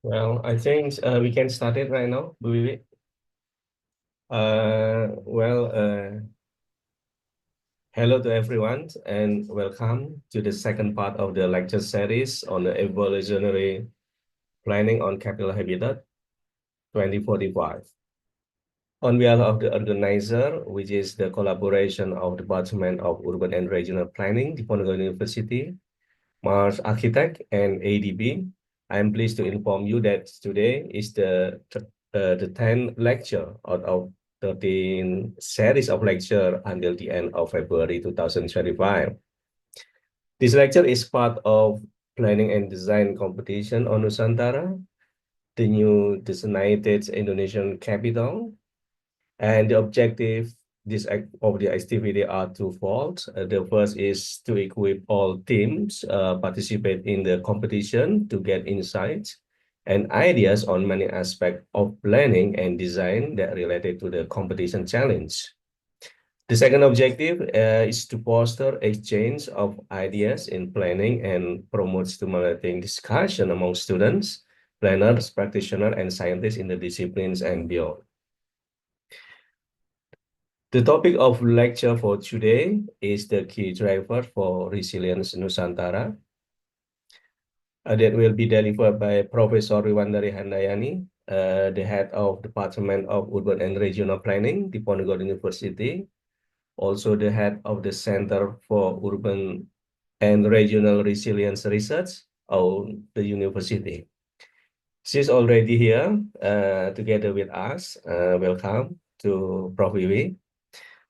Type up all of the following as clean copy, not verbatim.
Well, I think we can start it right now, Bu Wiwi. Well, hello to everyone and welcome to the second part of the lecture series on the evolutionary planning on capital habitat 2045. On behalf of the organizer, which is the collaboration of Department of Urban and Regional Planning, Diponegoro University, Mars Architect, and ADB, I am pleased to inform you that today is the 10th lecture out of 13 series of lecture until the end of February 2025. This lecture is part of Planning and Design Competition on Nusantara, the new designated Indonesian capital, and the objective of the activity are twofold. The first is to equip all teams participate in the competition to get insights and ideas on many aspects of planning and design that related to the competition challenge. The second objective is to foster exchange of ideas in planning and promote stimulating discussion among students, planners, practitioners, and scientists in the disciplines and beyond. The topic of lecture for today is the key driver for resilience Nusantara. That will be delivered by Professor Riwandari Handayani, the head of Department of Urban and Regional Planning, Diponegoro University, also the head of the Center for Urban and Regional Resilience Research of the university. She's already here together with us. Welcome to Prof. Wiwi.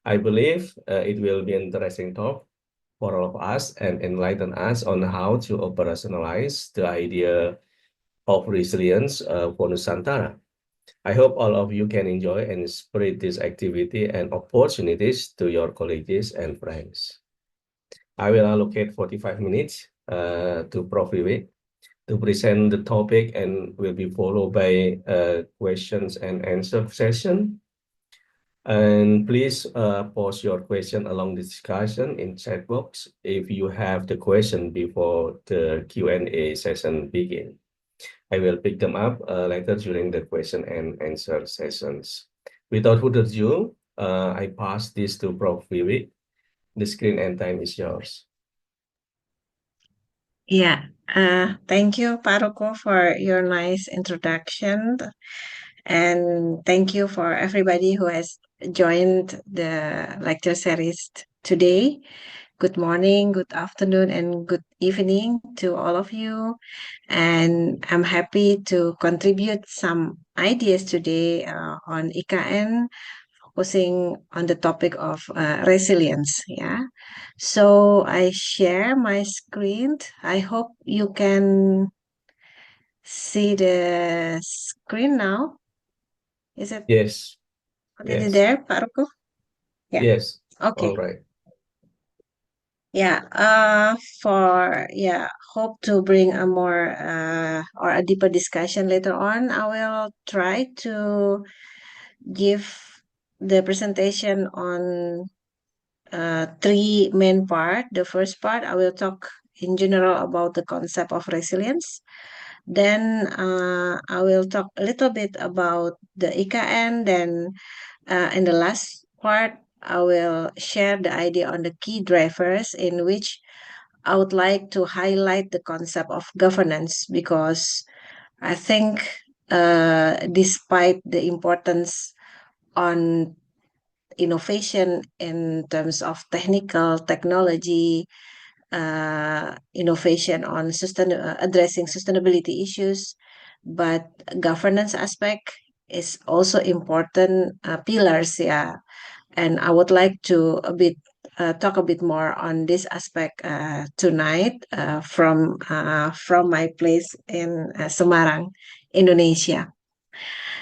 I believe it will be an interesting talk for all of us and enlighten us on how to operationalize the idea of resilience for Nusantara. I hope all of you can enjoy and spread this activity and opportunities to your colleagues and friends. I will allocate 45 minutes to Prof. Wiwi to present the topic and will be followed by a questions and answer session. And please post your question along the discussion in chat box if you have the question before the Q&A session begin. I will pick them up later during the question and answer sessions. Without further ado, I pass this to Prof. Wiwi. The screen and time is yours. Yeah, thank you, Pak Roko, for your nice introduction. And thank you for everybody who has joined the lecture series today. Good morning, good afternoon, and good evening to all of you. And I'm happy to contribute some ideas today on IKN, focusing on the topic of resilience. Yeah. So I share my screen. I hope you can see the screen now. Is it Yes, already yes, there, Pak Roko? Yeah. yes. Okay. All right. Yeah. Hope to bring a more or a deeper discussion later on. I will try to give the presentation on three main part. The first part, I will talk in general about the concept of resilience. Then I will talk a little bit about the IKN. Then in the last part, I will share the idea on the key drivers in which I would like to highlight the concept of governance because I think despite the importance on innovation in terms of technical technology, innovation on addressing sustainability issues, but governance aspect is also important pillars. Yeah, and I would like to talk a bit more on this aspect tonight from my place in Semarang, Indonesia.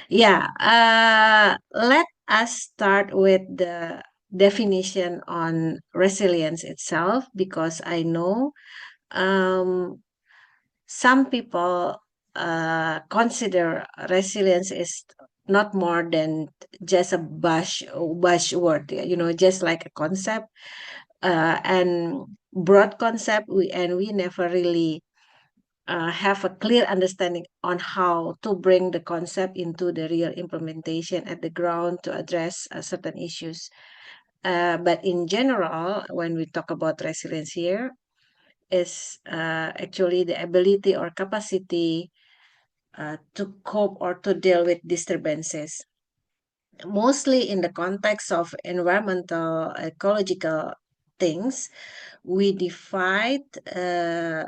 Yeah, let us start with the definition on resilience itself because I know um, some people consider resilience is not more than just a buzzword, just like a concept and broad concept. We never really have a clear understanding on how to bring the concept into the real implementation at the ground to address certain issues. But in general, when we talk about resilience here, is actually the ability or capacity to cope or to deal with disturbances, mostly in the context of environmental, ecological things. We divide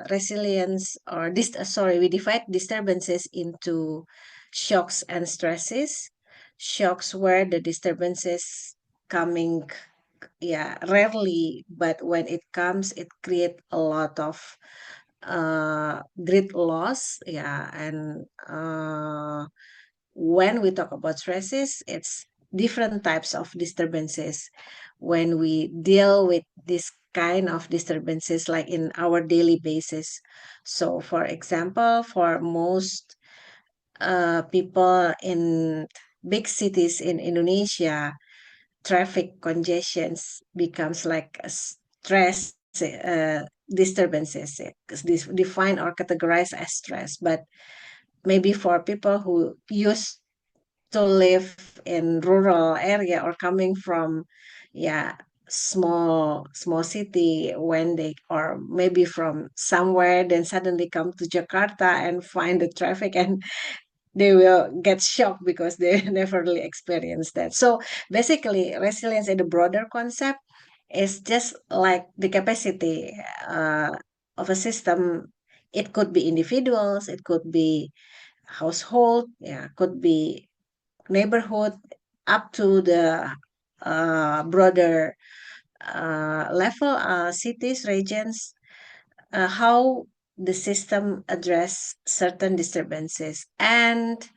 resilience or we divide disturbances into shocks and stresses. Shocks where the disturbances coming, yeah, rarely, but when it comes, it create a lot of great loss, yeah. And when we talk about stresses, it's different types of disturbances. When we deal with this kind of disturbances, like in our daily basis. So, for example, for most people in big cities in Indonesia, traffic congestions becomes like a stress disturbances. Defined or categorized as stress, but maybe for people who used to live in rural area or coming from, yeah, small city, when they, or maybe from somewhere, then suddenly come to Jakarta and find the traffic, and they will get shocked because they never really experienced that. So basically, resilience in the broader concept is just like the capacity uh, of a system. It could be individuals, it could be household, yeah, could be neighborhood, up to the broader level, cities, regions, how the system address certain disturbances, and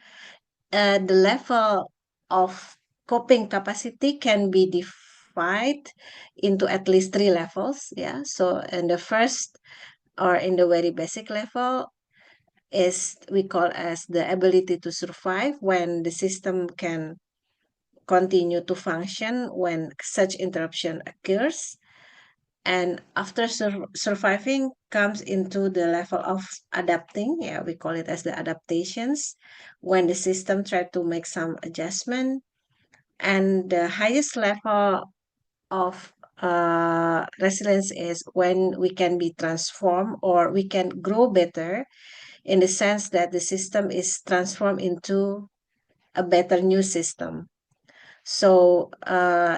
the level of coping capacity can be divided into at least three levels. Yeah. So in the first, or in the very basic level, is we call as the ability to survive, when the system can continue to function when such interruption occurs. And after surviving comes into the level of adapting. Yeah, we call it as the adaptations, when the system try to make some adjustment. And the highest level of resilience is when we can be transformed, or we can grow better, in the sense that the system is transformed into a better new system. So,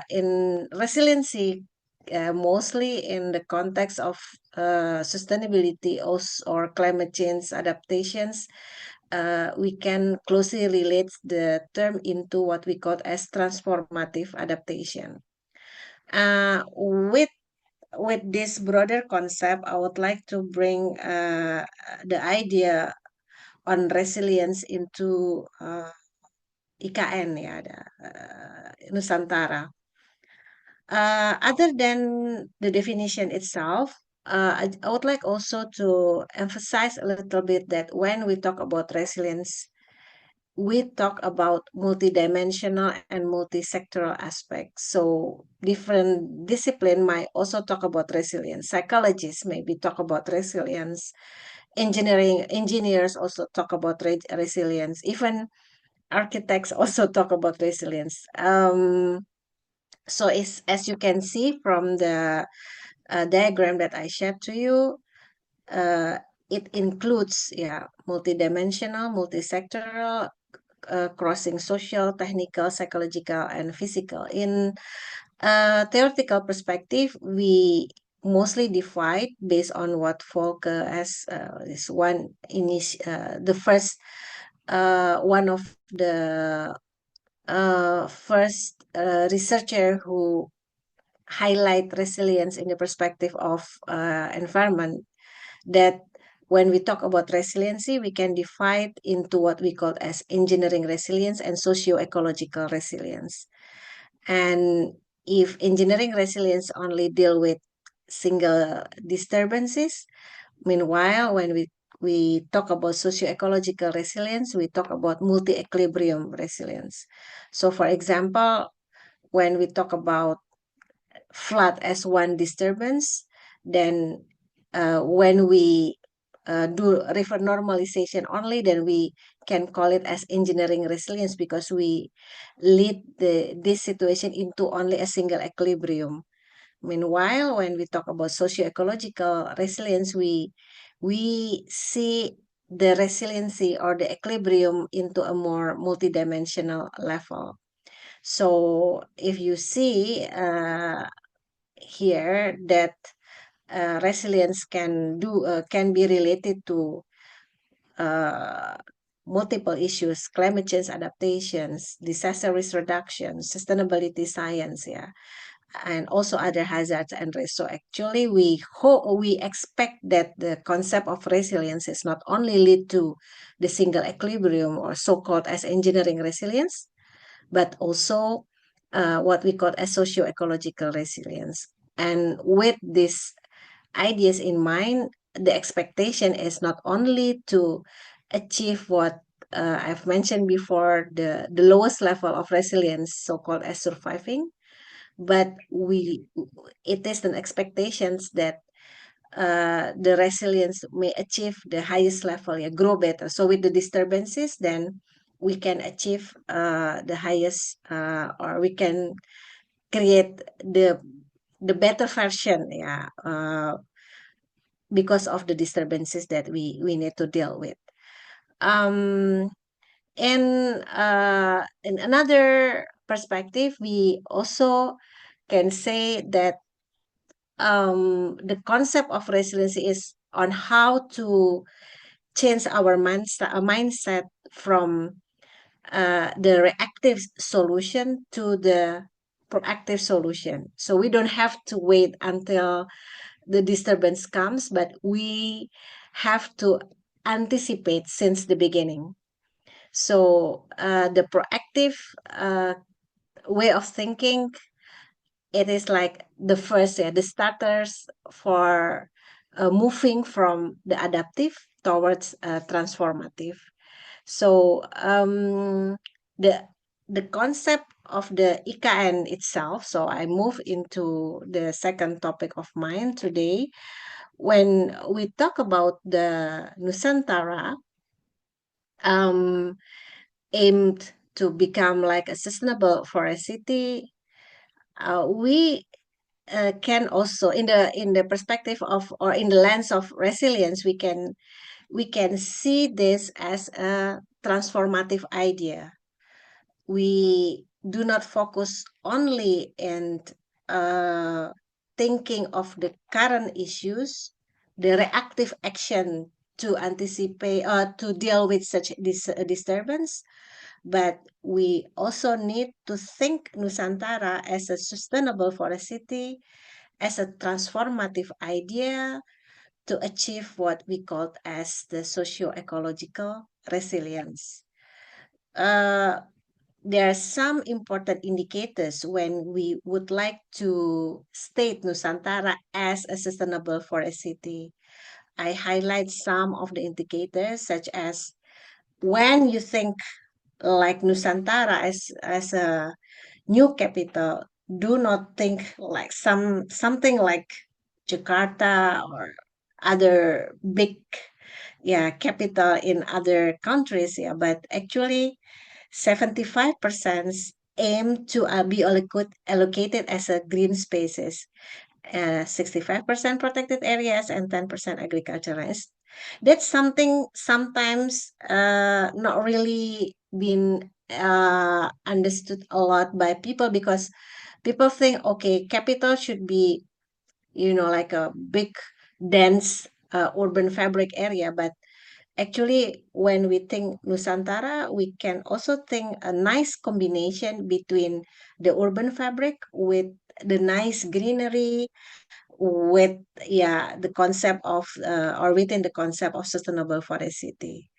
in resiliency, mostly in the context of sustainability, or climate change adaptations, we can closely relate the term into what we call as transformative adaptation. With this broader concept, I would like to bring the idea on resilience into IKN, ya, Nusantara. Other than the definition itself, I would like also to emphasize a little bit that when we talk about resilience, we talk about multidimensional and multi-sectoral aspects. So different discipline might also talk about resilience. Psychologists maybe talk about resilience. Engineers also talk about resilience. Even architects also talk about resilience. So as you can see from the diagram that I shared to you, uh, it includes, yeah, multidimensional, multisectoral, crossing social, technical, psychological, and physical. In a theoretical perspective, we mostly divide based on what Volker has is the first one of the first researcher who highlight resilience in the perspective of environment, that when we talk about resiliency, we can divide into what we call as engineering resilience and socio-ecological resilience. And if engineering resilience only deal with single disturbances, meanwhile, when we talk about socio-ecological resilience, we talk about multi-equilibrium resilience. So for example, when we talk about flood as one disturbance, then when we do river normalization only, then we can call it as engineering resilience, because we lead this situation into only a single equilibrium. Meanwhile, when we talk about socio-ecological resilience, we see the resiliency or the equilibrium into a more multidimensional level. So if you see here that resilience can be related to uh, multiple issues: climate change adaptations, disaster risk reduction, sustainability science, yeah, and also other hazards and risks. So actually, we expect that the concept of resilience is not only lead to the single equilibrium, or so-called as engineering resilience, but also what we call as socio-ecological resilience. And with these ideas in mind, the expectation is not only to achieve what I've mentioned before, the lowest level of resilience, so-called as surviving, but it is an expectations that the resilience may achieve the highest level, yeah, grow better. So with the disturbances, then we can achieve the highest, or we can create the better version, yeah, because of the disturbances that we need to deal with. Um, and in another perspective, we also can say that the concept of resiliency is on how to change our mindset from the reactive solution to the proactive solution. So we don't have to wait until the disturbance comes, but we have to anticipate since the beginning. So the proactive way of thinking, it is like the first, yeah, the starters for moving from the adaptive towards transformative. So the the concept of the IKN itself. So I move into the second topic of mine today. When we talk about the Nusantara, um, aimed to become like a sustainable forest city, we can also, in the perspective of, or in the lens of resilience, we can see this as a transformative idea. We do not focus only in uh, thinking of the current issues, the reactive action to anticipate or to deal with such disturbance, but we also need to think Nusantara as a sustainable forest city, as a transformative idea to achieve what we call as the socio-ecological resilience. Uh, there are some important indicators when we would like to state Nusantara as a sustainable forest city. I highlight some of the indicators, such as when you think like Nusantara as a new capital, do not think like something like Jakarta or other big, yeah, capital in other countries, yeah, but actually 75% aim to be allocated as a green spaces, 65% protected areas, and 10% agriculturalist. That's something sometimes not really been understood a lot by people, because people think, okay, capital should be, like a big, dense urban fabric area. But actually, when we think Nusantara, we can also think a nice combination between the urban fabric with the nice greenery, with, yeah, the concept of or within the concept of sustainable forest city.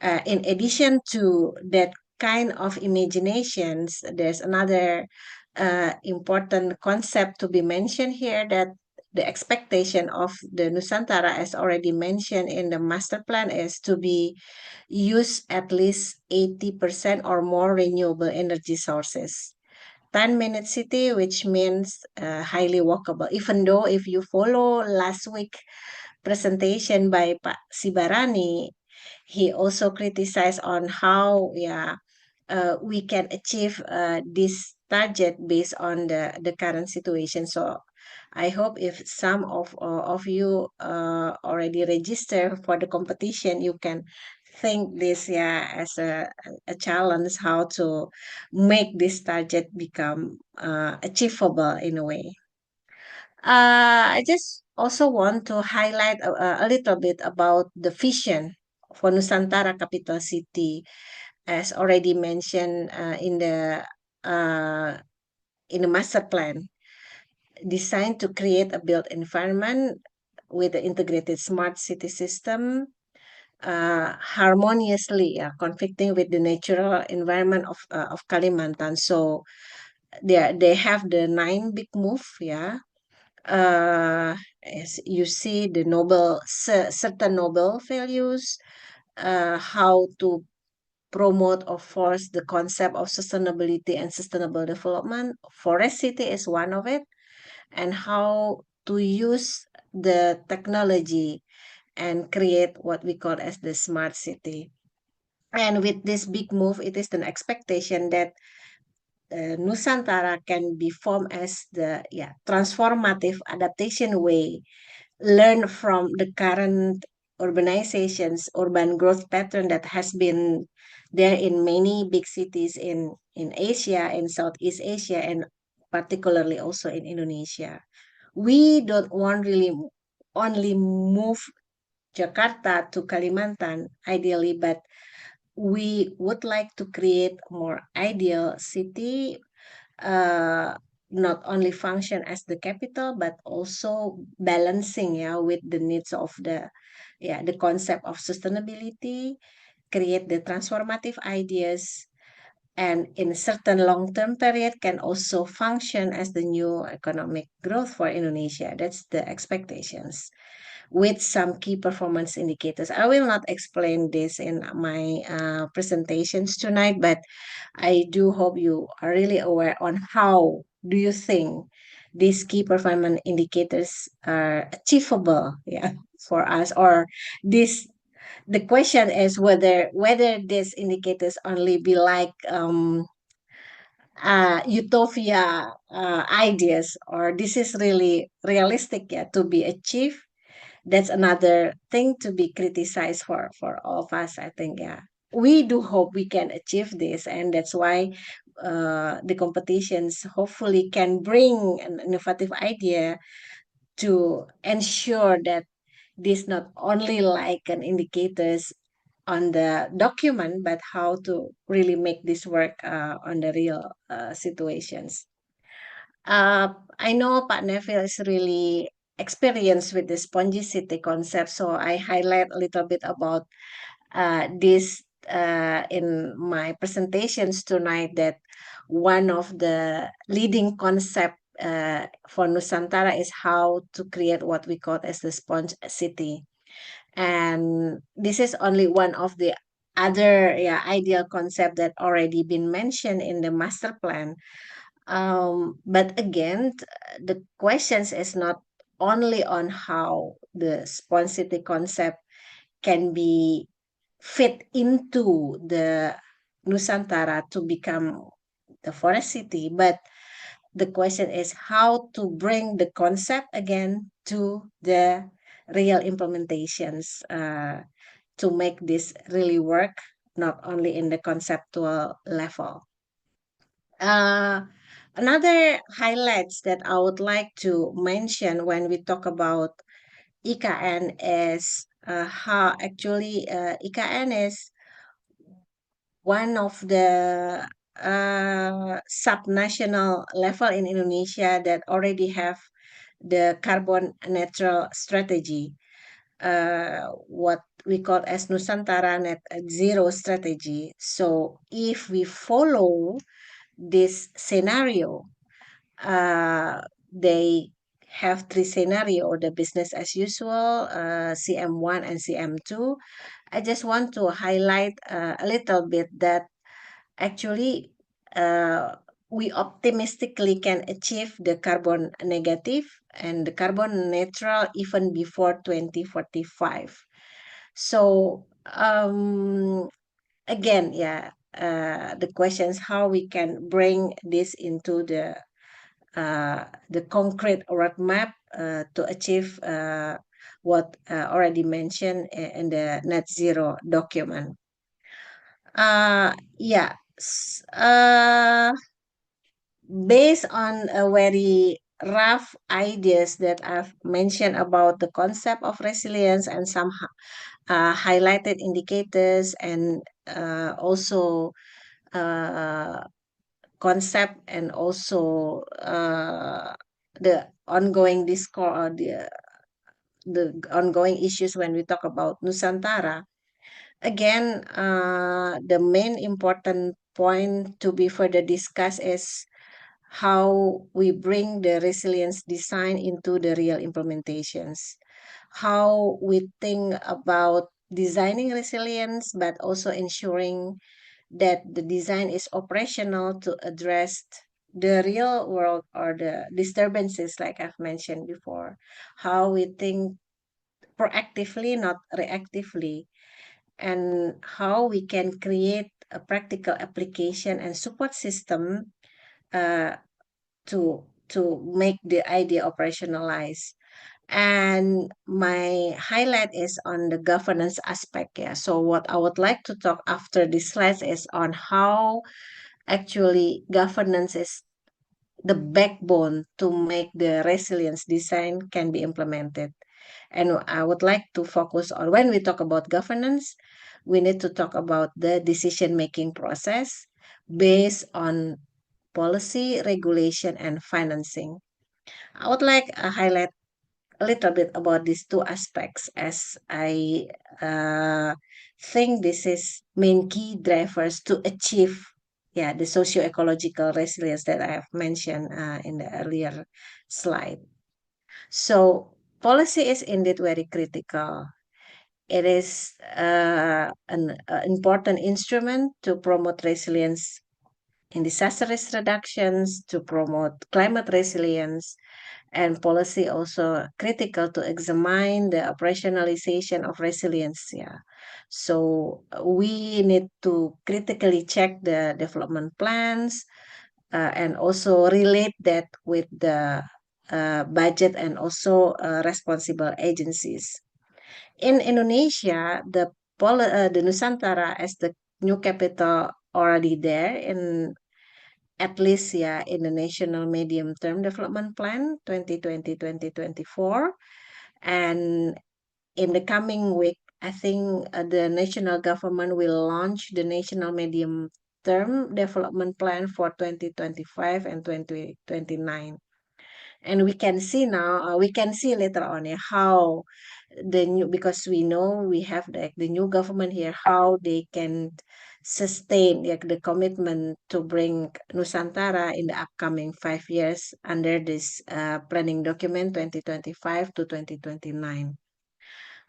In addition to that kind of imaginations, there's another important concept to be mentioned here, that the expectation of the Nusantara, as already mentioned in the master plan, is to be use at least 80% or more renewable energy sources. 10-minute city, which means highly walkable. Even though if you follow last week presentation by Pak Sibarani, he also criticized on how we can achieve this target based on the current situation. So I hope if some of you already register for the competition, you can think this as a challenge how to make this target become achievable in a way. I just also want to highlight a little bit about the vision for Nusantara Capital City, as already mentioned uh, in the master plan, designed to create a built environment with the integrated smart city system, harmoniously conflicting with the natural environment of Kalimantan. So they have the 9 big move, as you see the certain noble values, how to promote or force the concept of sustainability and sustainable development. Forest city is one of it, and how to use the technology and create what we call as the smart city. And with this big move, it is an expectation that Nusantara can be formed as the transformative adaptation way, learn from the current urban growth pattern that has been there in many big cities in Asia, in Southeast Asia, and particularly also in Indonesia. We don't want really only move Jakarta to Kalimantan ideally, but we would like to create a more ideal city, uh, not only function as the capital, but also balancing with the needs of the concept of sustainability, create the transformative ideas, and in a certain long-term period can also function as the new economic growth for Indonesia. That's the expectations with some key performance indicators. I will not explain this in my presentations tonight, but I do hope you are really aware on how do you think these key performance indicators are achievable, for us, or this the question is whether these indicators only be like utopia ideas, or this is really realistic to be achieved. That's another thing to be criticized for all of us, I think. We do hope we can achieve this, and that's why the competitions hopefully can bring an innovative idea to ensure that this not only like an indicators on the document, but how to really make this work on the real situations. I know Pak Neville is really experienced with the spongy city concept, so I highlight a little bit about this in my presentations tonight, that one of the leading concept for Nusantara is how to create what we call as the sponge city. And this is only one of the other ideal concept that already been mentioned in the master plan. But again, the questions is not only on how the spontaneity concept can be fit into the Nusantara to become the forest city, but the question is how to bring the concept again to the real implementations, to make this really work, not only in the conceptual level. Uh, Another highlights that I would like to mention when we talk about IKN is how actually IKN is one of the subnational level in Indonesia that already have the carbon neutral strategy, what we call as Nusantara Net Zero strategy. So if we follow this scenario, they have three scenario: the business as usual, CM1 and CM2. I just want to highlight a little bit that actually uh, we optimistically can achieve the carbon negative and the carbon neutral even before 2045. So again, the question is how we can bring this into the concrete roadmap to achieve what already mentioned in the net zero document. Yeah, based on a very rough ideas that I've mentioned about the concept of resilience and some highlighted indicators and also uh, concept and also the ongoing discourse, the ongoing issues when we talk about Nusantara. Again, the main important point to be further discussed is how we bring the resilience design into the real implementations, how we think about designing resilience, but also ensuring that the design is operational to address the real world or the disturbances, like I've mentioned before, how we think proactively, not reactively, and how we can create a practical application and support system uh, to make the idea operationalize. And my highlight is on the governance aspect. Yeah. So what I would like to talk after this slide is on how actually governance is the backbone to make the resilience design can be implemented. And I would like to focus on when we talk about governance, we need to talk about the decision making process based on policy, regulation, and financing. I would like to highlight a little bit about these two aspects as I uh, think this is main key drivers to achieve the socio-ecological resilience that I have mentioned in the earlier slide. So policy is indeed very critical. It is an important instrument to promote resilience in disaster risk reductions, to promote climate resilience, and policy also critical to examine the operationalization of resilience. Yeah. So we need to critically check the development plans and also relate that with the budget and also responsible agencies. In Indonesia, the Nusantara as the new capital already there in at least in the National Medium Term Development Plan 2020-2024. And in the coming week, I think the national government will launch the National Medium Term Development Plan for 2025 and 2029. And we can see now, we can see later on how the new, because we know we have the new government here, how they can sustain the commitment to bring Nusantara in the upcoming 5 years under this planning document 2025 to 2029.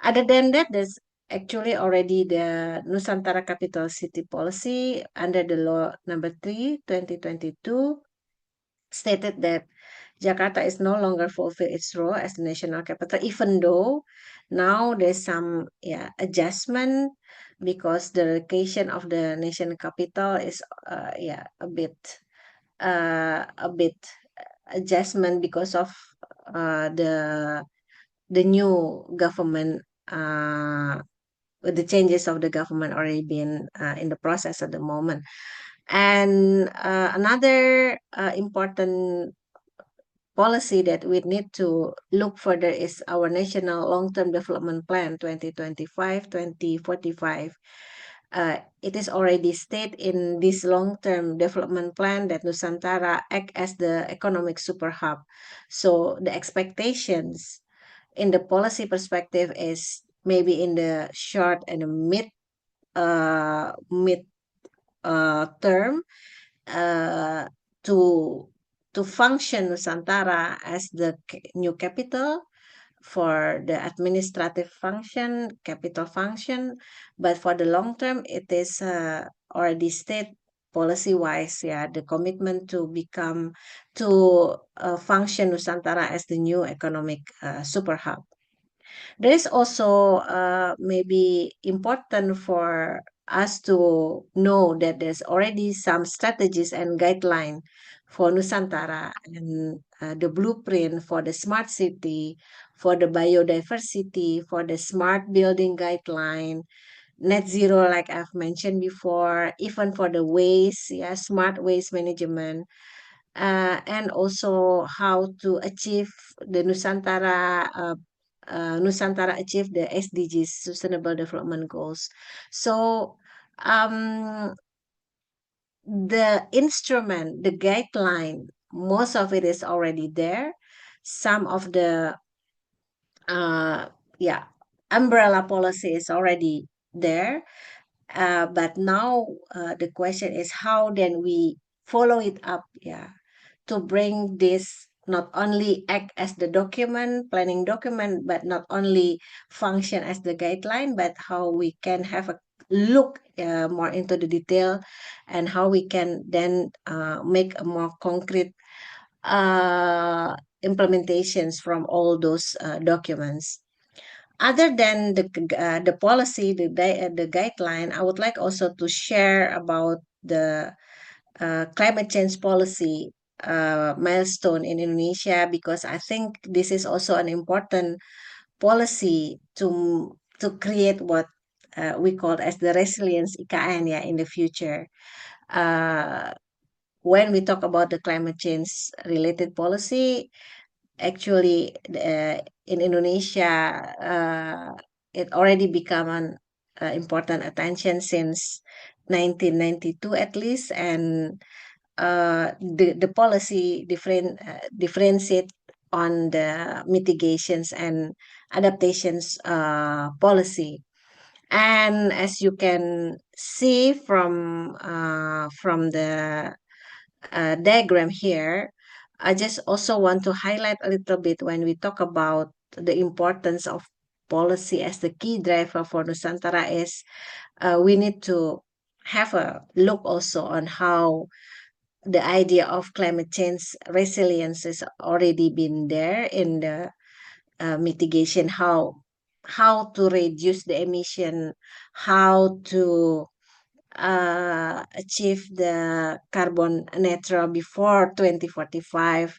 Other than that, there's actually already the Nusantara Capital City Policy under the law number 3, 2022, stated that Jakarta is no longer fulfill its role as the national capital, even though now there's some adjustment because the location of the nation capital is a bit adjustment because of the new government with the changes of the government already been in the process at the moment. And another important policy that we need to look further is our National Long-Term Development Plan 2025-2045. It is already stated in this long-term development plan that Nusantara act as the economic super hub. So the expectations in the policy perspective is maybe in the short and the mid term uh, to function Nusantara as the new capital for the administrative function, capital function, but for the long term, it is already stated policy-wise, yeah, the commitment to function Nusantara as the new economic super hub. There is also maybe important for us to know that there's already some strategies and guideline for Nusantara and the blueprint for the smart city, for the biodiversity, for the smart building guideline, net zero, like I've mentioned before, even for the waste, yeah, smart waste management, and also how to achieve the Nusantara achieve the SDGs, Sustainable Development Goals. So the instrument, the guideline, most of it is already there. Some of the yeah, umbrella policy is already there. But now the question is how then we follow it up, yeah, to bring this not only act as the document, planning document, but not only function as the guideline, but how we can have a look more into the detail and how we can then make a more concrete uh, implementations from all those documents. Other than the policy, the guideline, I would like also to share about the climate change policy milestone in Indonesia, because I think this is also an important policy to create what we call as the resilience IKN, yeah, in the future. Uh, when we talk about the climate change related policy, actually in Indonesia, it already become an important attention since 1992 at least, and the policy differentiate on the mitigations and adaptations policy. And as you can see from the diagram here, I just also want to highlight a little bit when we talk about the importance of policy as the key driver for Nusantara is we need to have a look also on how the idea of climate change resilience has already been there in the mitigation, how to reduce the emission, how to achieve the carbon neutral before 2045,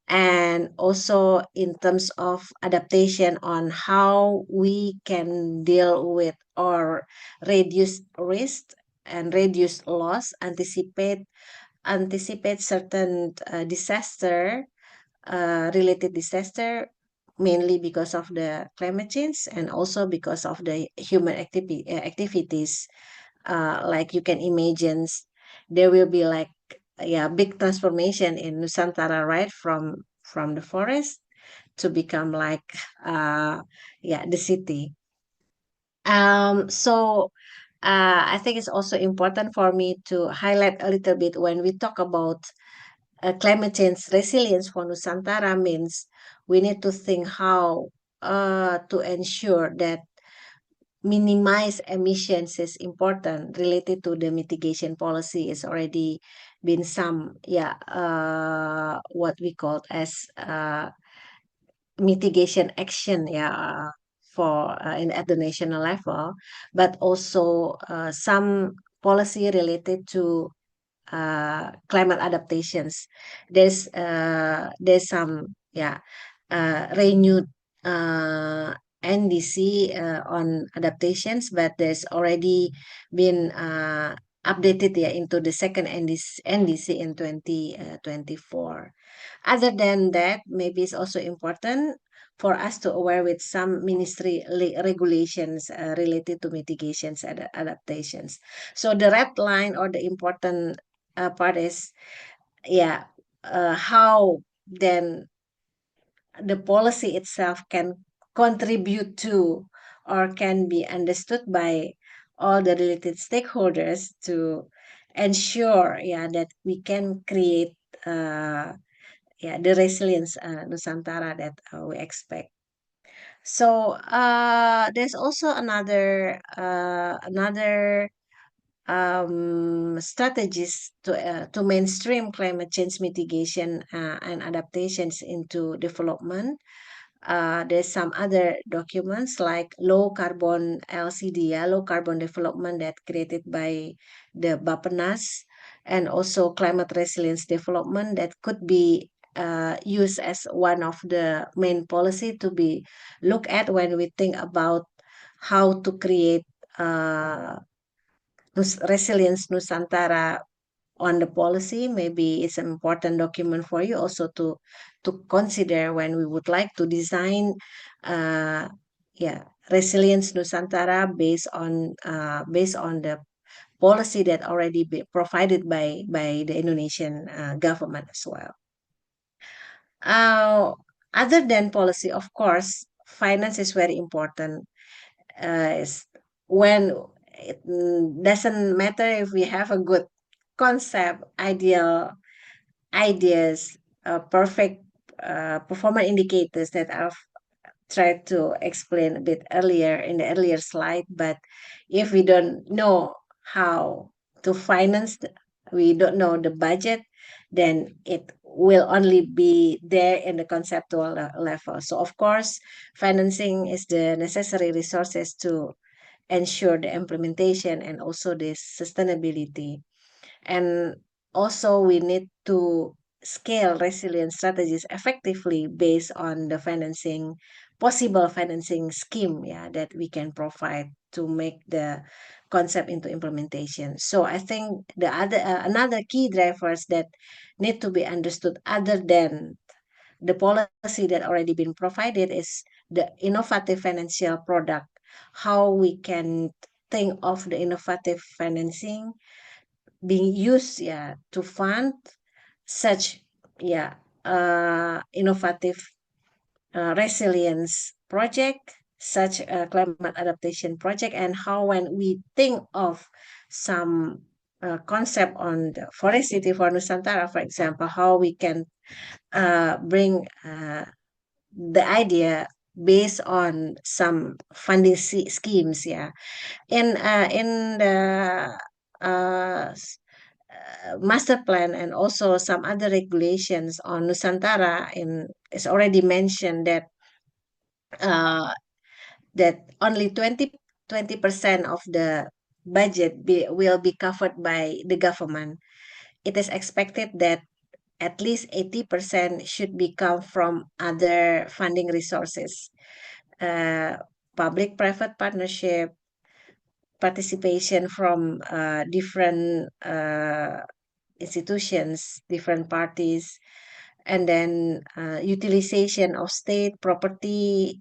and also in terms of adaptation on how we can deal with or reduce risk and reduce loss, anticipate certain disaster related disaster, mainly because of the climate change and also because of the human activities. Like you can imagine, there will be like, yeah, big transformation in Nusantara, right, from the forest to become like yeah, the city. So I think it's also important for me to highlight a little bit when we talk about climate change resilience for Nusantara means we need to think how to ensure that minimize emissions is important. Related to the mitigation policy is already been some, yeah, what we call as mitigation action, yeah, for at the national level, but also some policy related to climate adaptations. There's some, yeah, renewed NDC on adaptations, but there's already been updated, yeah, into the second NDC in 2024. Other than that, maybe it's also important for us to aware with some ministry regulations related to mitigations and adaptations. So the red line or the important part is, yeah, how then the policy itself can contribute to or can be understood by all the related stakeholders to ensure, yeah, that we can create uh, yeah, the resilience Nusantara that we expect. So there's also another strategies to mainstream climate change mitigation and adaptations into development. There's some other documents like low carbon LCD, low carbon development, that created by the Bapenas, and also climate resilience development that could be used as one of the main policy to be looked at when we think about how to create uh, resilience Nusantara on the policy. Maybe it's an important document for you also to consider when we would like to design uh, yeah, resilience Nusantara based on the policy that already be provided by the Indonesian government as well. Uh, Other than policy, of course, finance is very important. When it doesn't matter if we have a good concept, ideas, perfect performance indicators that I've tried to explain a bit earlier in the earlier slide. But if we don't know how to finance, we don't know the budget, then it will only be there in the conceptual level. So of course, financing is the necessary resources to ensure the implementation and also the sustainability. And also, we need to scale resilience strategies effectively based on the possible financing scheme, yeah, that we can provide to make the concept into implementation. So I think the other another key drivers that need to be understood other than the policy that already been provided is the innovative financial product. How we can think of the innovative financing being used, yeah, to fund such, yeah, innovative resilience project, such a climate adaptation project, and how when we think of some concept on the forest city for Nusantara, for example, how we can bring the idea based on some funding schemes, yeah, in the uh, master plan and also some other regulations on Nusantara. In it's already mentioned that uh, only 20% of the budget will be covered by the government. It is expected that at least 80% should be come from other funding resources, uh, public-private partnership, participation from different institutions, different parties, and then utilization of state property,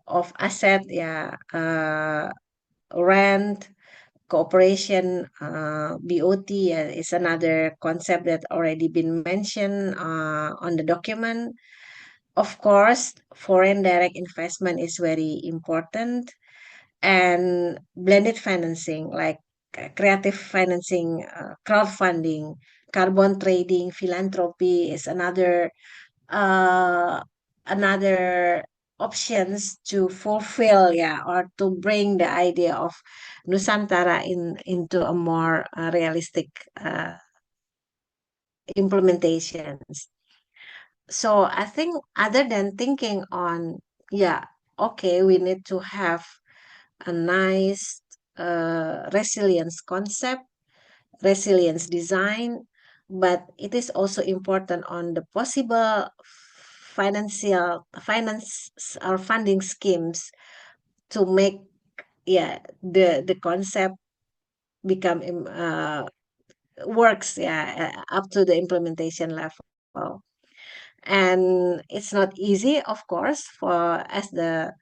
of asset, yeah, rent, cooperation, BOT is another concept that already been mentioned on the document. Of course, foreign direct investment is very important, and blended financing like creative financing, crowdfunding, carbon trading, philanthropy is uh, another options to fulfill, yeah, or to bring the idea of Nusantara into a more realistic implementations. So I think other than thinking on, yeah, okay, we need to have a nice resilience concept, resilience design, but it is also important on the possible finance or funding schemes to make, yeah, the concept become works, yeah, up to the implementation level. And it's not easy, of course, for as the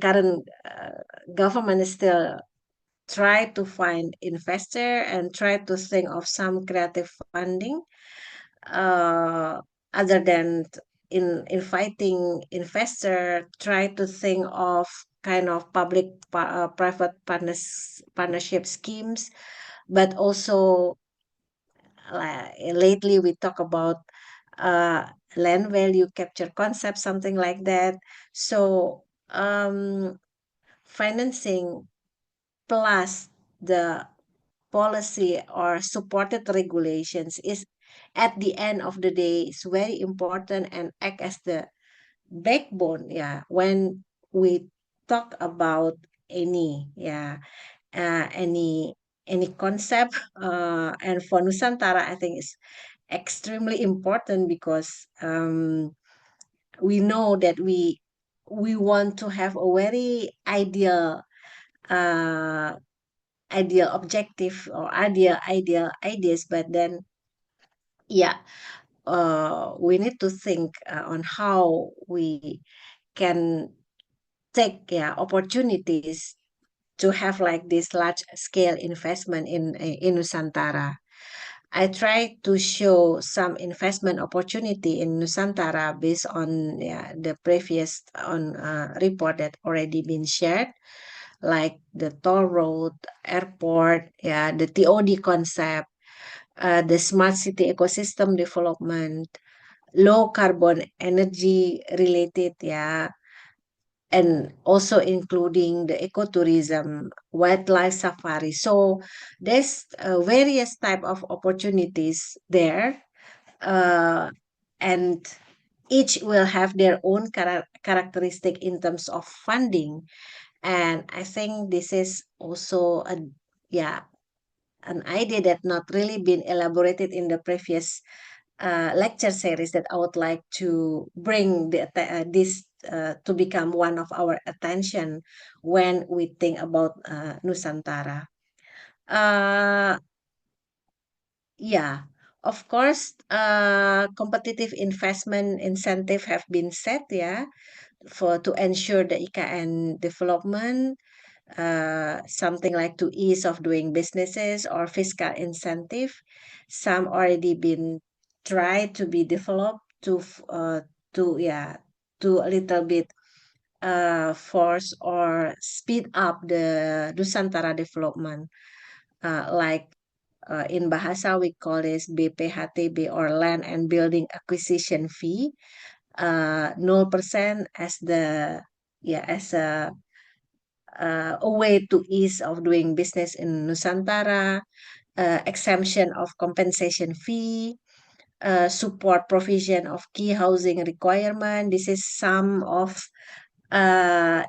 current government is still try to find investor and try to think of some creative funding, uh, other than in inviting investor, try to think of kind of private partnership schemes. But also, lately we talk about uh, land value capture concept, something like that. So financing plus the policy or supported regulations is at the end of the day is very important and act as the backbone, yeah, when we talk about any, yeah, any concept, and for Nusantara I think is extremely important because we know that we want to have a very uh, ideal objective or ideal ideas, but then yeah, we need to think on how we can take, yeah, opportunities to have like this large scale investment in Nusantara. I try to show some investment opportunity in Nusantara based on, yeah, the previous on report that already been shared, like the toll road, airport, yeah, the TOD concept, the smart city ecosystem development, low carbon energy related, yeah, and also including the ecotourism, wildlife safari. So there's various type of opportunities there, uh, and each will have their own characteristic in terms of funding. And I think this is also a, yeah, an idea that not really been elaborated in the previous lecture series that I would like to bring this to become one of our attention when we think about Nusantara. Uh, yeah, of course, competitive investment incentive have been set, yeah, for to ensure the IKN development, something like to ease of doing businesses or fiscal incentive. Some already been tried to be developed to, yeah, to a little bit force or speed up the Nusantara development. Like in Bahasa we call this BPHTB or Land and Building Acquisition Fee. 0% as the, yeah, as a way to ease of doing business in Nusantara, exemption of compensation fee, support provision of key housing requirement. This is some of uh,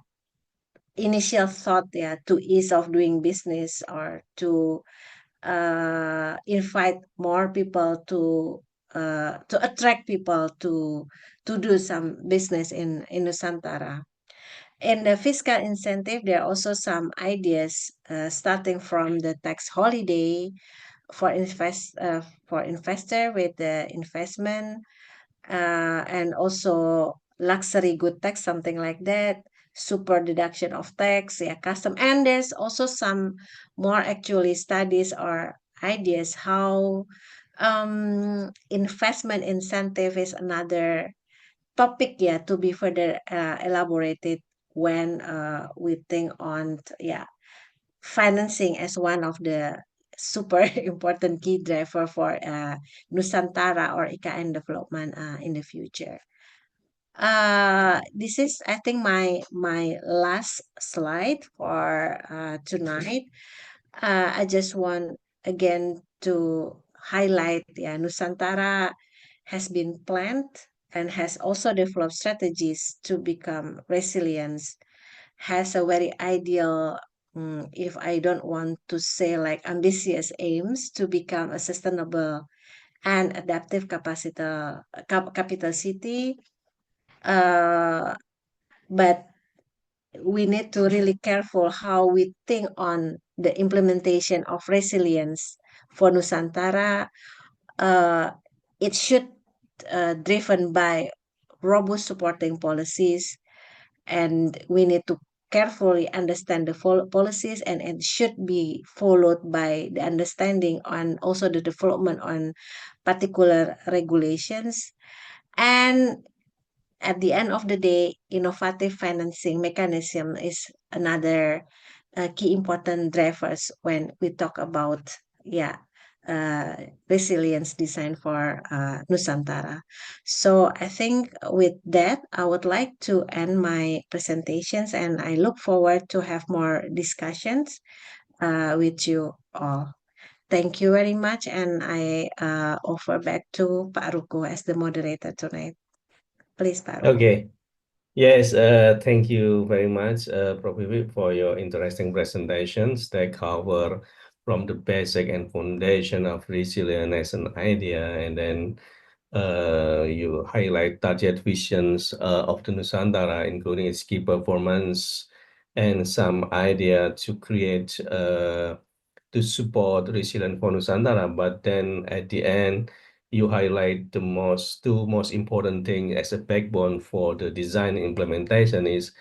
initial thought, yeah, to ease of doing business or to invite more people to attract people to do some business in Nusantara. In the fiscal incentive, there are also some ideas starting from the tax holiday for investor with the investment, and also luxury good tax, something like that, super deduction of tax, yeah, custom. And there's also some more actually studies or ideas how investment incentive is another topic, yeah, to be further elaborated when we think on, yeah, financing as one of the super important key driver for Nusantara or IKN development in the future. This is, I think, my last slide for tonight. I just want again to highlight, yeah, Nusantara has been planned and has also developed strategies to become resilient, has a very ideal, if I don't want to say like ambitious aims to become a sustainable and adaptive capital city. Uh, but we need to really careful how we think on the implementation of resilience for Nusantara. Uh, it should driven by robust supporting policies, and we need to carefully understand the policies, and it should be followed by the understanding on also the development on particular regulations. And at the end of the day, innovative financing mechanism is another key important drivers when we talk about, yeah, uh, resilience design for Nusantara. So I think with that, I would like to end my presentations, and I look forward to have more discussions with you all. Thank you very much, and I offer back to Pak Ruko as the moderator tonight. Please, Pak Ruko. Okay. Yes, thank you very much, Prof. Wiwi, for your interesting presentations that cover from the basic and foundation of resilience as an idea, and then you highlight target visions of the Nusantara, including its key performance and some idea to create to support resilient for Nusantara. But then at the end, you highlight the two most important thing as a backbone for the design implementation is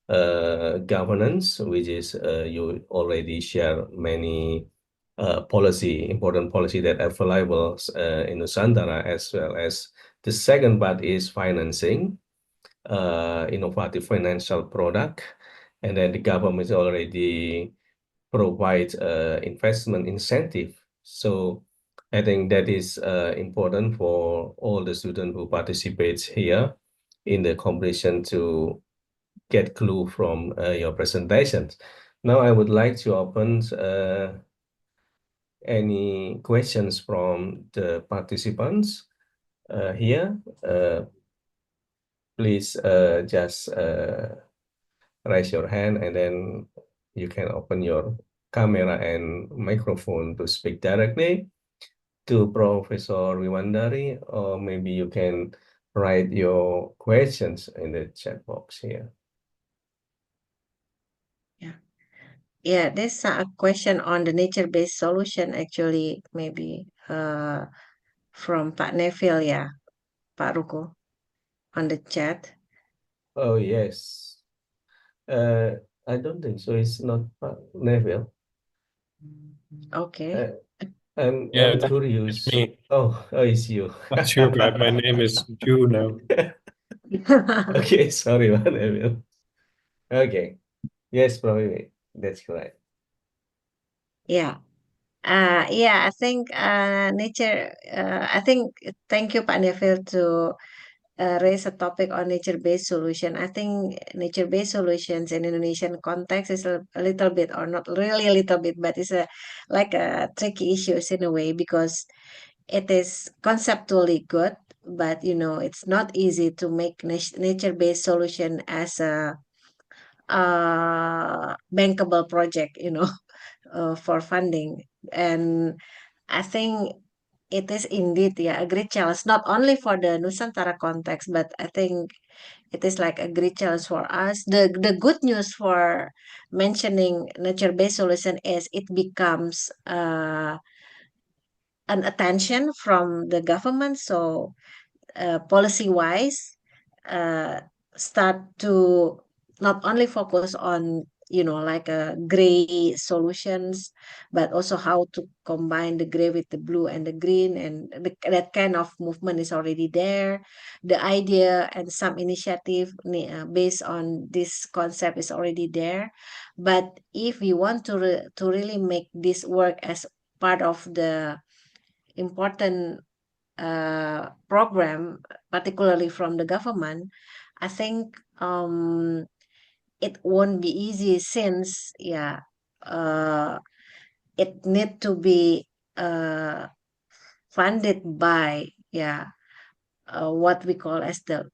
governance, which is you already share many important policy that are available in Nusantara, as well as the second part is financing, innovative financial product, and then the government already provide investment incentive. So I think that is important for all the students who participate here in the competition to get clue from your presentations. Now I would like to open any questions from the participants here. Please just raise your hand, and then you can open your camera and microphone to speak directly to Professor Wiwandari, or maybe you can write your questions in the chat box here. Yeah, there's a question on the nature-based solution, actually, maybe from Pak Neville, yeah, Pak Ruko, on the chat. Oh, yes. I don't think so. It's not Neville. Okay. I'm Yeah, curious. it's me. Oh, it's you. Not sure, but my name is Ju now. Okay, sorry, Neville. Okay. Yes, probably. That's correct. Yeah. Yeah, I think nature, I think, thank you, Pak Neville, to raise a topic on nature-based solution. I think nature-based solutions in Indonesian context is a little bit, or not really a little bit, but it's like a tricky issues in a way, because it is conceptually good, but it's not easy to make nature-based solution as a bankable project, for funding. And I think it is indeed, yeah, a great challenge, not only for the Nusantara context, but I think it is like a great challenge for us. The good news for mentioning nature-based solution is it becomes an attention from the government. So policy-wise, uh, start to not only focus on like gray solutions, but also how to combine the gray with the blue and the green, and that kind of movement is already there. The idea and some initiative based on this concept is already there. But if we want to really make this work as part of the important program, particularly from the government, I think it won't be easy, since uh, it need to be uh, funded by what we call as the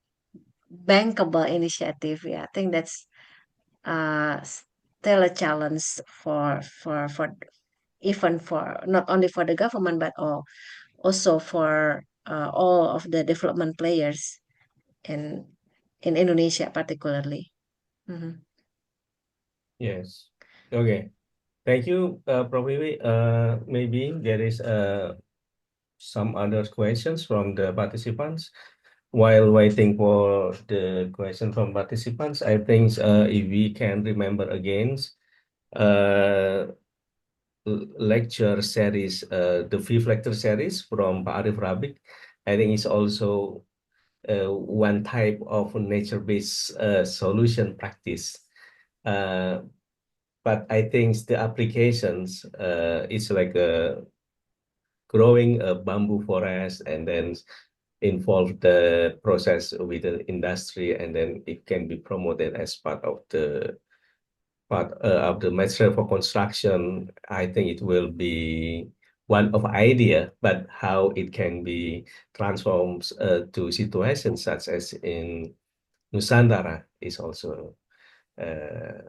bankable initiative. Yeah, I think that's still a challenge for even for not only for the government, but also for all of the development players in Indonesia particularly. Mhm. Yes. Okay. Thank you, Prof. Wiwi. Maybe there is some other questions from the participants. While waiting for the question from participants, I think if we can remember again, lecture series, the fifth lecture series from Pak Arif Rabik, I think is also one type of nature-based solution practice. But I think the applications is like growing a bamboo forest, and then involve the process with the industry, and then it can be promoted as part of the part of the material for construction, I think it will be one of idea, but how it can be transformed to situations such as in Nusantara is also a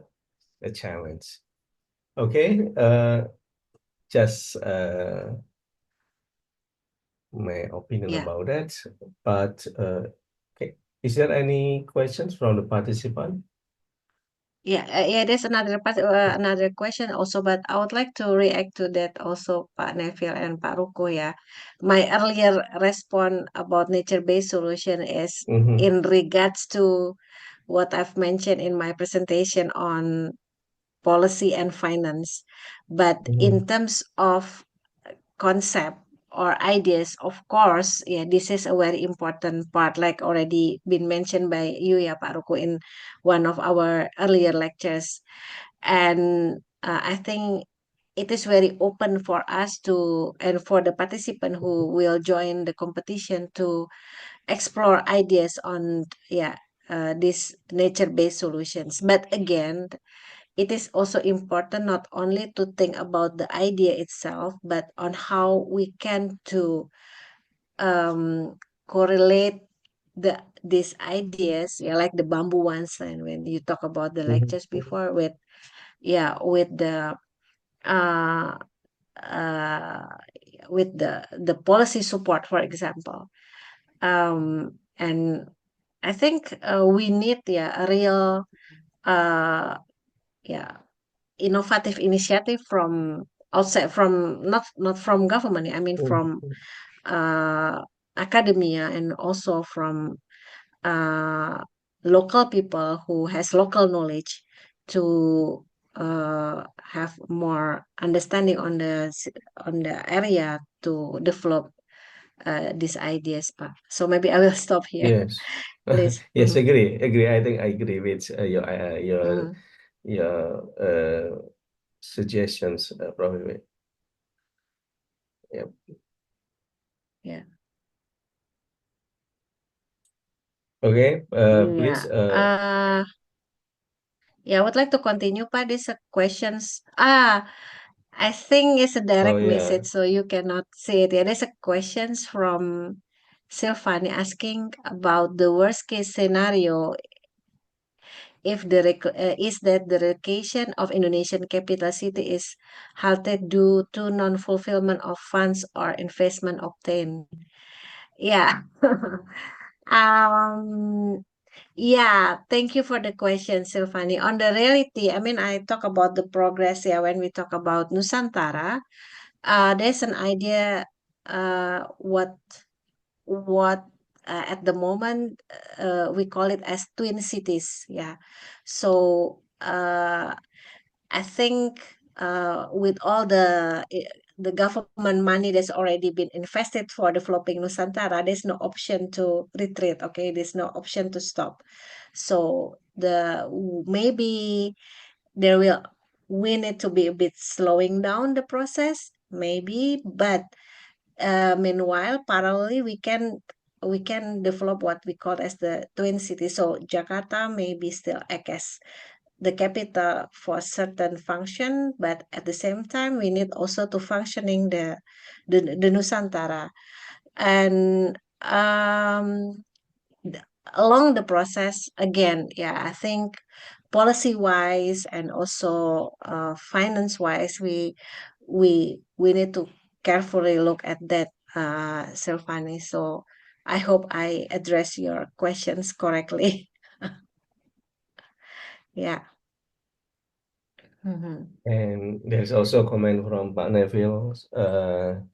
challenge. Okay, just my opinion Yeah. about that. But okay, is there any questions from the participant? Yeah, there's another question also, but I would like to react to that also, Pak Neville and Pak Ruko. Yeah, my earlier response about nature-based solution is Mhm. in regards to what I've mentioned in my presentation on policy and finance, but in terms of concept or ideas, of course, yeah, this is a very important part, like already been mentioned by you, yeah, Pak Ruko, in one of our earlier lectures. And I think it is very open for us to, and for the participant who will join the competition to explore ideas on, yeah, these nature-based solutions. But again, it is also important not only to think about the idea itself, but on how we can to correlate these ideas, yeah, like the bamboo ones, and when you talk about the lectures before with, yeah, uh, uh, with the policy support, for example. And I think we need, yeah, a real yeah, innovative initiative from outside, from not from government, I mean from uh, academia, and also from uh, local people who has local knowledge to have more understanding on on the area to develop these ideas, Pak. So maybe I will stop here, Yes. please. Yes, agree. I think I agree with your Mhm. your suggestions, probably. Yeah. Yeah. Okay. Please. Yeah. Yeah, I would like to continue, Pak. These questions. I think it's a Oh direct yeah. message, so you cannot see it. Yeah, there's a questions from Silvani asking about the worst case scenario if is that the relocation of Indonesian capital city is halted due to non-fulfillment of funds or investment obtained. Yeah. um Yeah, thank you for the question, Silvani. On the reality, I mean, I talk about the progress, yeah, when we talk about Nusantara, there's an idea, what what at the moment we call it as twin cities, yeah. So I think with all the government money that's already been invested for developing Nusantara, there's no option to retreat. Okay, there's no option to stop. So maybe there will we need to be a bit slowing down the process, maybe, but meanwhile, parallelly, we can develop what we call as the twin city. So Jakarta maybe still act as the capital for certain function, but at the same time, we need also to functioning the Nusantara. And along the process, again, yeah, I think policy wise and also finance wise, we need to carefully look at that, Silvani. So I hope I address your questions correctly. Yeah. Mhm. And there's also a comment from Pak Neville Mhm.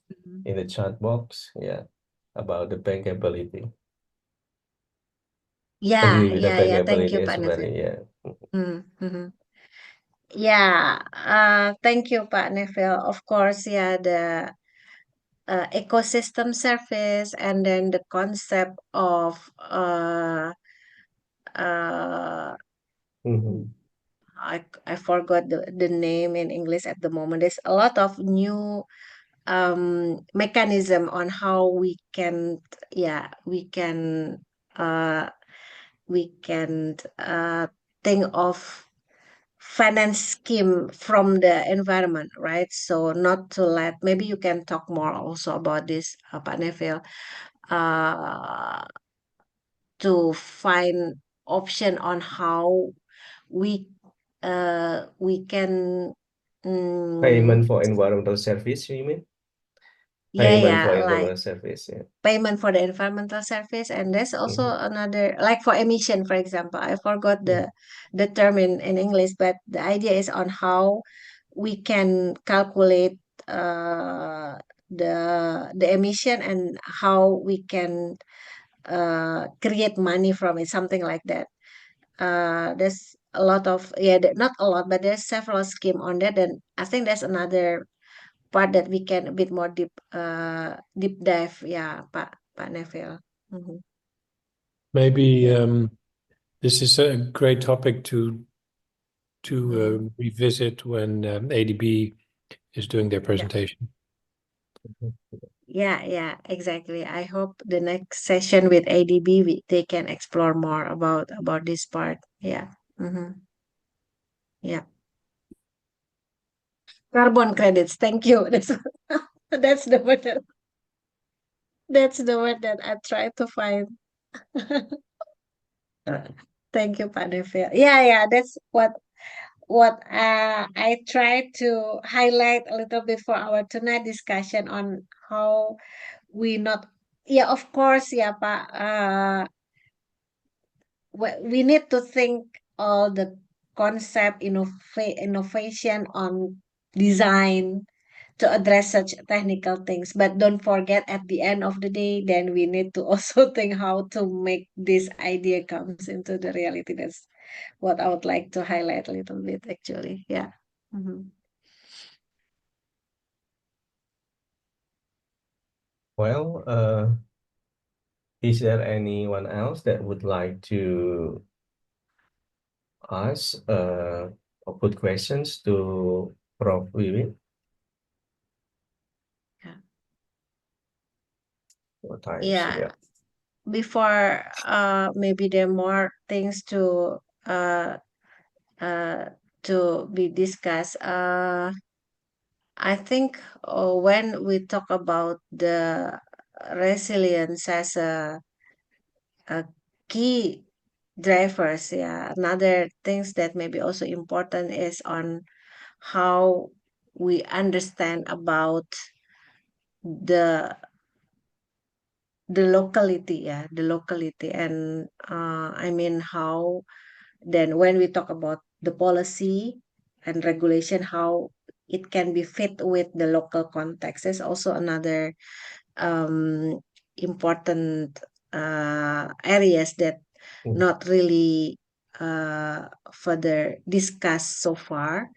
in the chat box, yeah, about the bankability. Agree with the Yeah. Thank you, bankability as Pak well, Neville. yeah. Mm-hmm. Yeah, thank you, Pak Neville. Of course, yeah, the ecosystem service, and then the concept of uh Mhm. I forgot the name in English at the moment. There's a lot of new mechanism on how we can, yeah, uh we can think of finance scheme from the environment, right? So not to let, maybe you can talk more also about this, Pak Neville, to find option on how we can Payment for environmental service, you mean? Payment for environmental service, yeah. Payment for the environmental service, and there's also another, like for emission, for example. I forgot the term in English, but the idea is on how we can calculate the emission and how we can create money from it, something like that. There's a lot of, not a lot, but there's several scheme on that, and I think that's another part that we can a bit more deep dive, Pak Neville. Maybe this is a great topic to revisit when ADB is doing their presentation. Yeah, exactly. I hope the next session with ADB they can explore more about this part. Yeah. Yeah. Carbon credits. Thank you. That's the word that I try to find. Thank you, Pak Neville. Yeah, that's what I try to highlight a little bit for our tonight discussion on how we not, of course, Pak, we need to think all the concept innovation on design to address such technical things, but don't forget at the end of the day, then we need to also think how to make this idea comes into the reality. That's what I would like to highlight a little bit, actually. Yeah. Well, is there anyone else that would like to ask or put questions to Prof. Wiwin? What times? Yeah. Before maybe there are more things to be discussed. I think when we talk about the resilience as a key drivers, another things that may be also important is on how we understand about the locality, and I mean how then when we talk about the policy and regulation, how it can be fit with the local context is also another important areas that not really further discussed so far,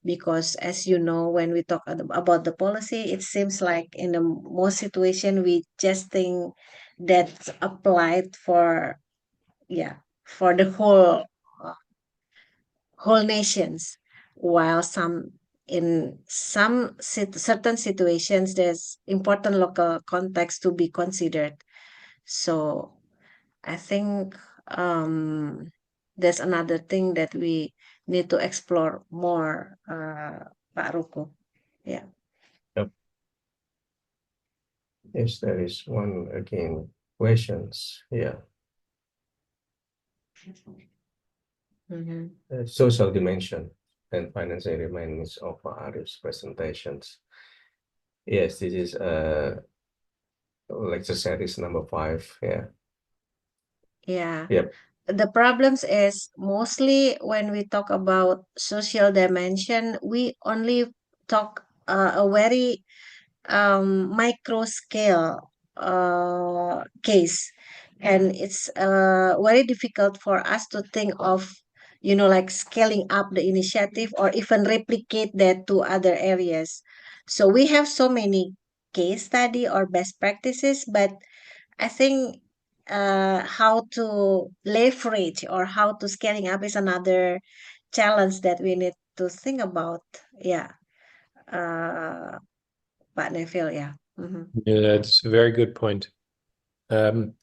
because as you know, when we talk about the policy, it seems like in the most situation we just think that's applied for the whole nations, while in some certain situations there's important local context to be considered. So I think that's another thing that we need to explore more, Pak Ruko. Yeah. Yep. Yes, there is one again. Questions. Yeah. Social dimension and financial remains of Arif's presentations. Yes, this is lecture series number 5. Yeah. Yep. The problems is mostly when we talk about social dimension, we only talk a very micro scale case, and it's very difficult for us to think of like scaling up the initiative or even replicate that to other areas. So we have so many case study or best practices, but I think how to leverage or how to scaling up is another challenge that we need to think about. Pak Neville, Yeah, that's a very good point. I'm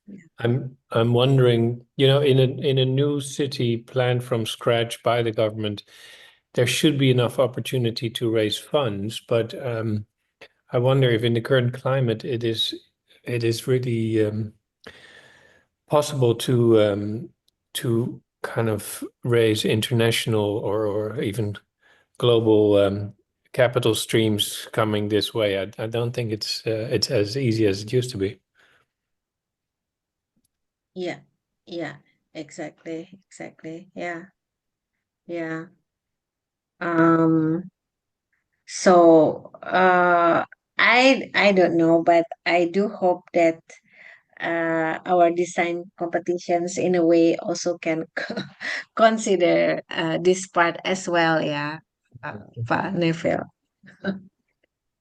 wondering, in a new city planned from scratch by the government, there should be enough opportunity to raise funds, but I wonder if in the current climate it is really possible to kind of raise international or even global capital streams coming this way. I don't think it's as easy as it used to be. Yeah, yeah, exactly, yeah, yeah. So I don't know, but I do hope that our design competitions in a way also can consider this part as well, yeah, Pak Neville.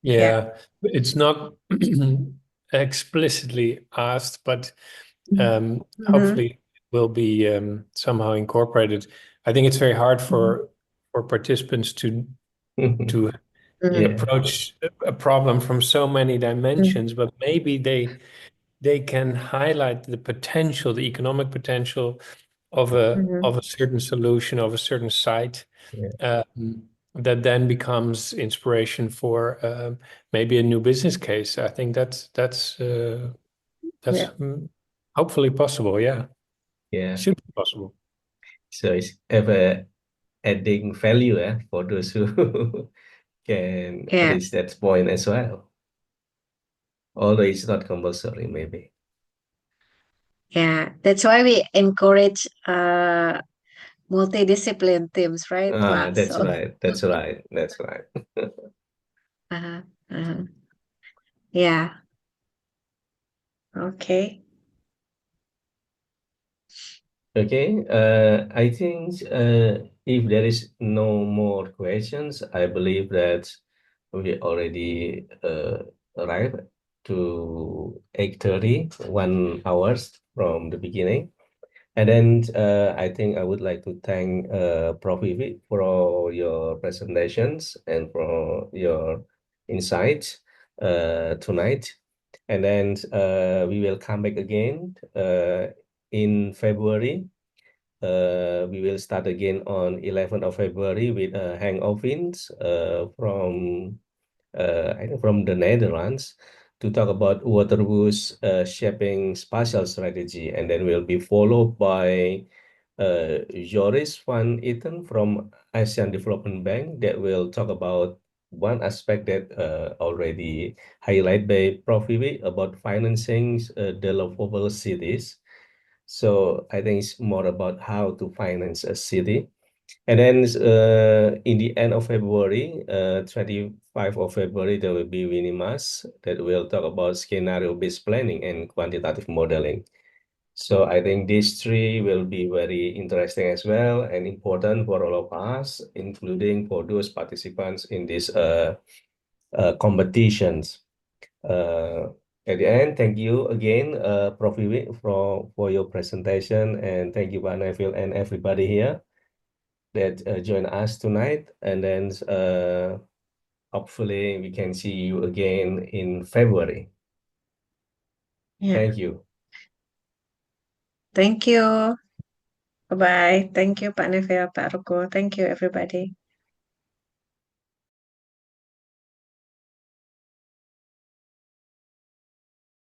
Yeah. Yeah, it's not explicitly asked, but Mhm. hopefully it will be somehow incorporated. I think it's very hard for participants to Mhm. Yeah. approach a problem from so many dimensions, but maybe they can highlight the potential, the economic potential of Mhm. a certain solution, of a certain site, Yeah. that then becomes inspiration for maybe a new business case. I think that's Yeah. hopefully possible. Yeah, Yeah. should be possible. So it's ever adding value for those who can Yeah. reach that point as well. Although it's not compulsory, maybe. Yeah. That's why we encourage multidiscipline teams, right, Pak? That's So right. That's right. That's right. uh, uh, yeah. Okay. Okay. I think if there is no more questions, I believe that we already arrived to 8:30, 1 hours from the beginning. And then I think I would like to thank Prof. Vivi for all your presentations and for your insights tonight. And then we will come back again in February. We will start again on 11th of February with Hank Ovins from I think from the Netherlands to talk about Waterwoo's shaping spatial strategy, and then will be followed by Joris van Itten from Asian Development Bank that will talk about one aspect that already highlighted by Prof. Vivi about financing the livable cities. So I think it's more about how to finance a city. And then in the end of February, 25th of February, there will be Winimas that will talk about scenario-based planning and quantitative modeling. So I think these three will be very interesting as well and important for all of us, including for those participants in these competitions. At the end, thank you again, Prof. Vivi, for your presentation, and thank you, Pak Neville, and everybody here that joined us tonight. And then hopefully we can see you again in February. Yeah. Thank you. Thank you. Bye-bye. Thank you, Pak Neville, Pak Roko. Thank you, everybody.